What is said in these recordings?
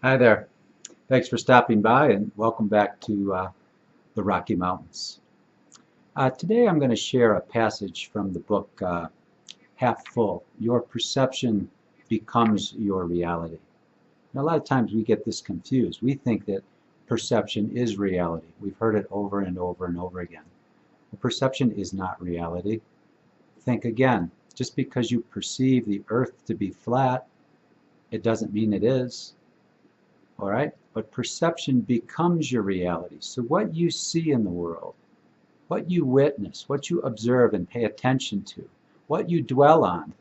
Hi there. Thanks for stopping by and welcome back to the Rocky Mountains. Today I'm going to share a passage from the book Half Full. Your perception becomes your reality. Now, a lot of times we get this confused. We think that perception is reality. We've heard it over and over and over again. Well, perception is not reality. Think again. Just because you perceive the earth to be flat, it doesn't mean it is. All right? But perception becomes your reality. So what you see in the world, what you witness, what you observe and pay attention to, what you dwell on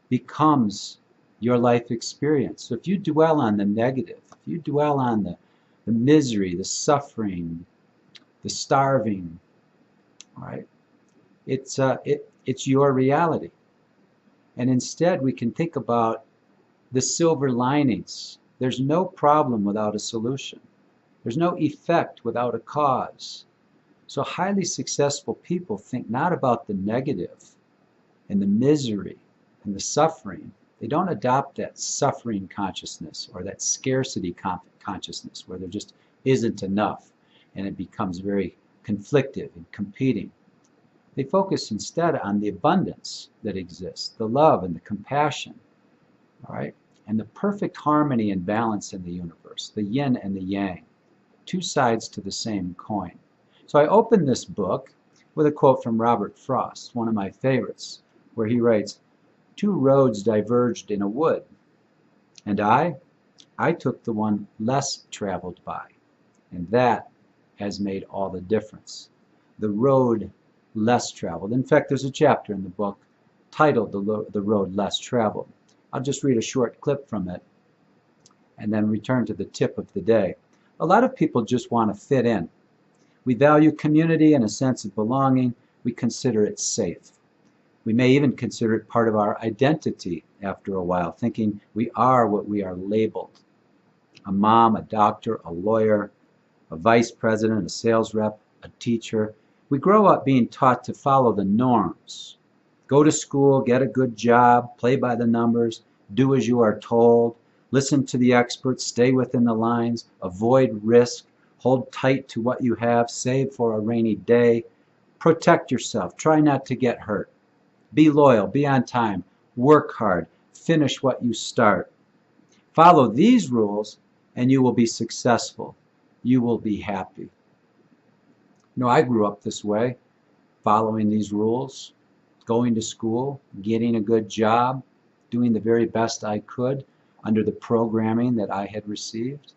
becomes your life experience. So if you dwell on the negative, if you dwell on the misery, the suffering, the starving, all right, it's your reality. And instead we can think about the silver linings. There's no problem without a solution. There's no effect without a cause. So highly successful people think not about the negative and the misery and the suffering. They don't adopt that suffering consciousness or that scarcity consciousness where there just isn't enough and it becomes very conflictive and competing. They focus instead on the abundance that exists, the love and the compassion, all right? And the perfect harmony and balance in the universe, the yin and the yang, two sides to the same coin. So I opened this book with a quote from Robert Frost, one of my favorites, where he writes, "Two roads diverged in a wood, and I took the one less traveled by, and that has made all the difference." The road less traveled. In fact, there's a chapter in the book titled The Road Less Traveled. I'll just read a short clip from it and then return to the tip of the day. A lot of people just want to fit in. We value community and a sense of belonging. We consider it safe. We may even consider it part of our identity after a while, thinking we are what we are labeled. A mom, a doctor, a lawyer, a vice president, a sales rep, a teacher. We grow up being taught to follow the norms. Go to school, get a good job, play by the numbers, do as you are told, listen to the experts, stay within the lines, avoid risk, hold tight to what you have, save for a rainy day, protect yourself, try not to get hurt, be loyal, be on time, work hard, finish what you start. Follow these rules and you will be successful. You will be happy. I grew up this way, following these rules. Going to school, getting a good job, doing the very best I could under the programming that I had received.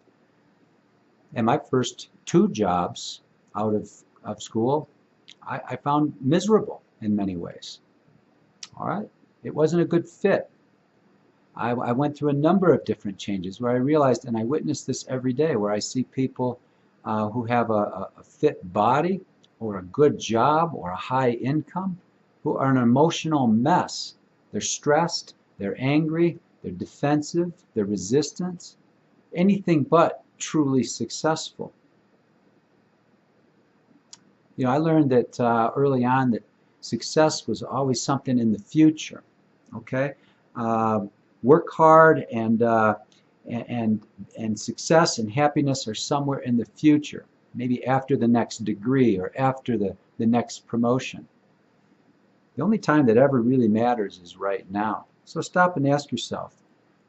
And my first two jobs out of school, I found miserable in many ways. All right? It wasn't a good fit. I went through a number of different changes where I realized, and I witness this every day, where I see people who have a fit body or a good job or a high income, who are an emotional mess. They're stressed, they're angry, they're defensive, they're resistant, anything but truly successful. I learned that early on that success was always something in the future. Okay, work hard and success and happiness are somewhere in the future, maybe after the next degree or after the next promotion. The only time that ever really matters is right now. So stop and ask yourself,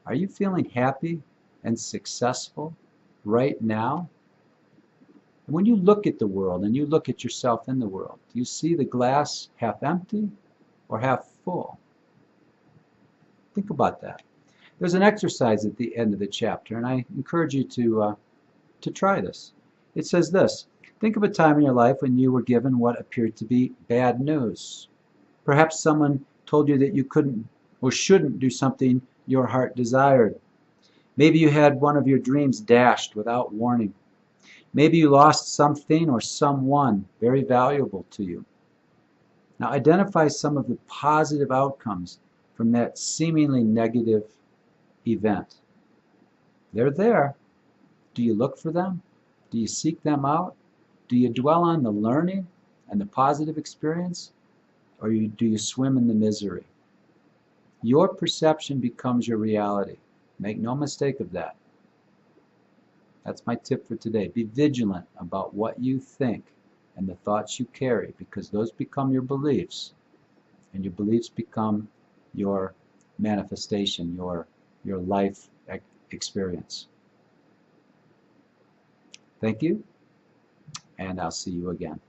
are you feeling happy and successful right now? And when you look at the world and you look at yourself in the world, do you see the glass half empty or half full? Think about that. There's an exercise at the end of the chapter, and I encourage you to try this. It says this: think of a time in your life when you were given what appeared to be bad news. Perhaps someone told you that you couldn't or shouldn't do something your heart desired. Maybe you had one of your dreams dashed without warning. Maybe you lost something or someone very valuable to you. Now identify some of the positive outcomes from that seemingly negative event. They're there. Do you look for them? Do you seek them out? Do you dwell on the learning and the positive experience? Or do you swim in the misery? Your perception becomes your reality. Make no mistake of that. That's my tip for today. Be vigilant about what you think and the thoughts you carry, because those become your beliefs, and your beliefs become your manifestation, your life experience. Thank you, and I'll see you again.